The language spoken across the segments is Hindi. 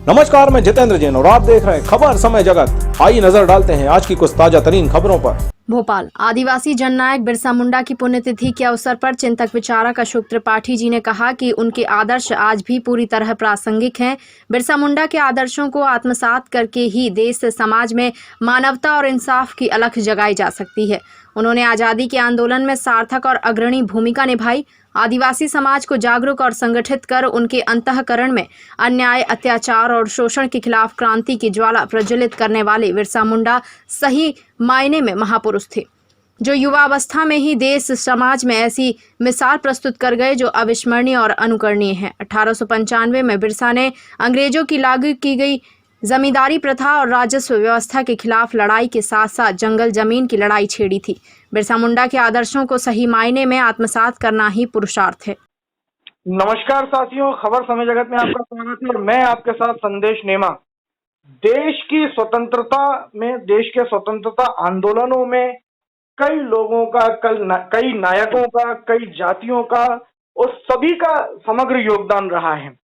नमस्कार, मैं जितेंद्र जैन और आप देख रहे हैं खबर समय जगत। आइए नजर डालते हैं आज की कुछ ताजा तरीन खबरों पर। भोपाल आदिवासी जननायक बिरसा मुंडा की पुण्यतिथि के अवसर पर चिंतक विचारक अशोक त्रिपाठी जी ने कहा कि उनके आदर्श आज भी पूरी तरह प्रासंगिक हैं। बिरसा मुंडा के आदर्शों को आत्मसात करके ही देश समाज में मानवता और इंसाफ की अलख जगाई जा सकती है। उन्होंने आज़ादी के आंदोलन में सार्थक और अग्रणी भूमिका निभाई। आदिवासी समाज को जागरूक और संगठित कर उनके अंतःकरण में अन्याय, अत्याचार और शोषण के खिलाफ क्रांति की ज्वाला प्रज्वलित करने वाले बिरसा मुंडा सही मायने में महापुरुष थे, जो युवावस्था में ही देश समाज में ऐसी मिसाल प्रस्तुत कर गए जो अविस्मरणीय और अनुकरणीय है। 1895 में बिरसा ने अंग्रेजों की लागू की गई जमींदारी प्रथा और राजस्व व्यवस्था के खिलाफ लड़ाई के साथ साथ जंगल जमीन की लड़ाई छेड़ी थी। बिरसा मुंडा के आदर्शों को सही मायने में आत्मसात करना ही पुरुषार्थ है। नमस्कार साथियों, खबर समय जगत में आपका स्वागत है और मैं आपके साथ संदेश नेमा। देश की स्वतंत्रता में, देश के स्वतंत्रता आंदोलनों में कई लोगों का, कई नायकों का, कई जातियों का और सभी का समग्र योगदान रहा है।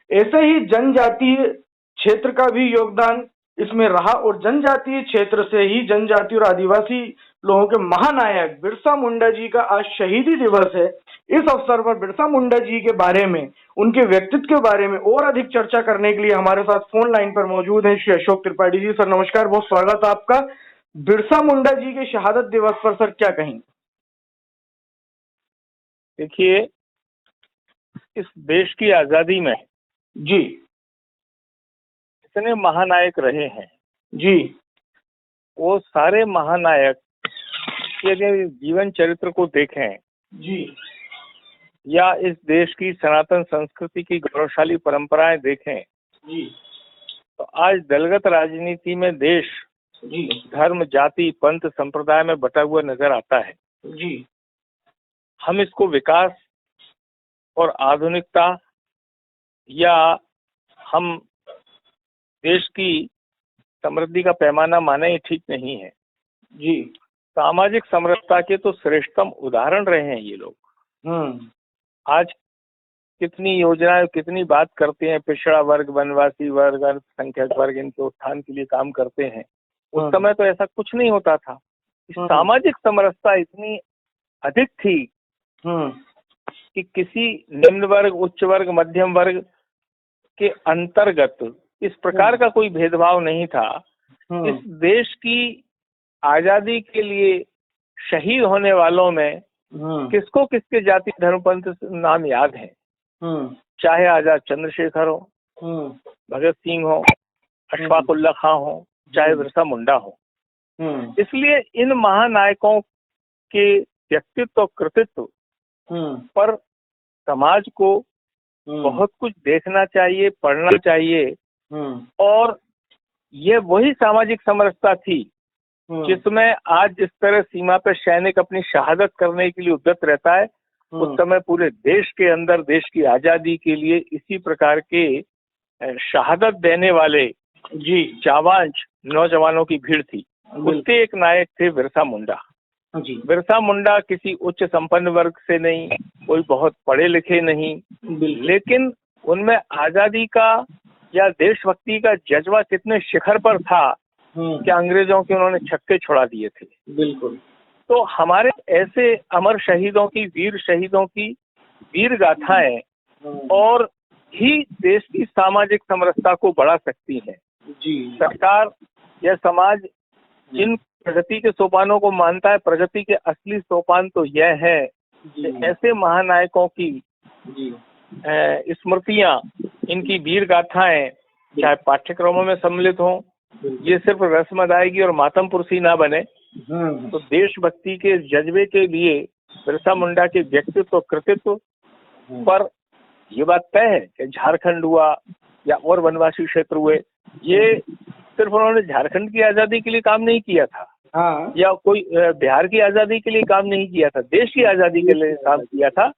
ऐसे ही जनजातीय क्षेत्र का भी योगदान इसमें रहा और जनजातीय क्षेत्र से ही जनजाति और आदिवासी लोगों के महानायक बिरसा मुंडा जी का आज शहीदी दिवस है। इस अवसर पर बिरसा मुंडा जी के बारे में, उनके व्यक्तित्व के बारे में और अधिक चर्चा करने के लिए हमारे साथ फोन लाइन पर मौजूद हैं श्री अशोक त्रिपाठी जी। सर नमस्कार, बहुत स्वागत है आपका। बिरसा मुंडा जी के शहादत दिवस पर सर क्या कहेंगे? देखिए, इस देश की आजादी में जी इतने महानायक रहे हैं जी वो सारे महानायक के अगर जीवन चरित्र को देखें जी या इस देश की सनातन संस्कृति की गौरवशाली परंपराएं देखें जी तो आज दलगत राजनीति में देश जी धर्म, जाति, पंथ, संप्रदाय में बटा हुआ नजर आता है। जी हम इसको विकास और आधुनिकता या हम देश की समृद्धि का पैमाना माने ही ठीक नहीं है। जी सामाजिक समरसता के तो श्रेष्ठतम उदाहरण रहे हैं ये लोग। आज कितनी योजनाएं, कितनी बात करते हैं, पिछड़ा वर्ग, वनवासी वर्ग, अल्पसंख्यक वर्ग, इनके उत्थान के लिए काम करते हैं। उस समय तो ऐसा कुछ नहीं होता था। सामाजिक समरसता इतनी अधिक थी कि किसी निम्न वर्ग, उच्च वर्ग, मध्यम वर्ग के अंतर्गत इस प्रकार का कोई भेदभाव नहीं था। इस देश की आजादी के लिए शहीद होने वालों में किसको किसके जाति धर्म पंथ नाम याद है? चाहे आजाद चंद्रशेखर हो, भगत सिंह हो, अशफाक उल्लाह खां हो, चाहे बिरसा मुंडा हो। इसलिए इन महानायकों के व्यक्तित्व और कृतित्व पर समाज को बहुत कुछ देखना चाहिए, पढ़ना चाहिए। और ये वही सामाजिक समरसता थी जिसमें आज जिस तरह सीमा पर सैनिक अपनी शहादत करने के लिए उद्यत रहता है, उस समय पूरे देश के अंदर देश की आजादी के लिए इसी प्रकार के शहादत देने वाले जी जाबाज नौजवानों की भीड़ थी। उसके एक नायक थे बिरसा मुंडा। बिरसा मुंडा किसी उच्च संपन्न वर्ग से नहीं, कोई बहुत पढ़े लिखे नहीं, लेकिन उनमें आजादी का या देशभक्ति का जज्बा कितने शिखर पर था कि अंग्रेजों के उन्होंने छक्के छुड़ा दिए थे। बिल्कुल। तो हमारे ऐसे अमर शहीदों की, वीर शहीदों की वीर गाथाएं और ही देश की सामाजिक समरसता को बढ़ा सकती हैं। जी सरकार या समाज जिन प्रगति के सोपानों को मानता है, प्रगति के असली सोपान तो यह है कि ऐसे महानायकों की स्मृतियां, इनकी वीर गाथाएं चाहे पाठ्यक्रमों में सम्मिलित हों, ये सिर्फ रस्म अदायगी और मातम पुरसी ना बने। तो देशभक्ति के जज्बे के लिए बिरसा मुंडा के व्यक्तित्व और कृतित्व पर ये बात तय है कि झारखंड हुआ या और वनवासी क्षेत्र हुए, ये सिर्फ उन्होंने झारखंड की आजादी के लिए काम नहीं किया था। या कोई बिहार की आजादी के लिए काम नहीं किया था, देश की आजादी के लिए काम किया था।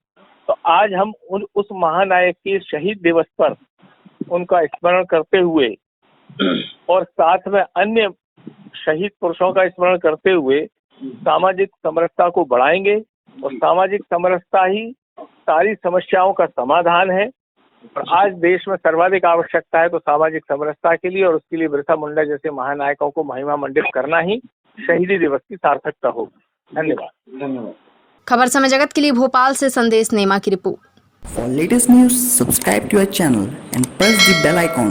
तो आज हम उस महानायक के शहीद दिवस पर उनका स्मरण करते हुए और साथ में अन्य शहीद पुरुषों का स्मरण करते हुए सामाजिक समरसता को बढ़ाएंगे। और सामाजिक समरसता ही सारी समस्याओं का समाधान है। और आज देश में सर्वाधिक आवश्यकता है तो सामाजिक समरसता के लिए, और उसके लिए बिरसा मुंडा जैसे महानायकों को महिमा मंडित करना ही शहीदी दिवस की सार्थकता होगी। धन्यवाद। धन्यवाद। खबर समय जगत के लिए भोपाल से संदेश नेमा की report. For latest news, subscribe to our channel and press the bell icon.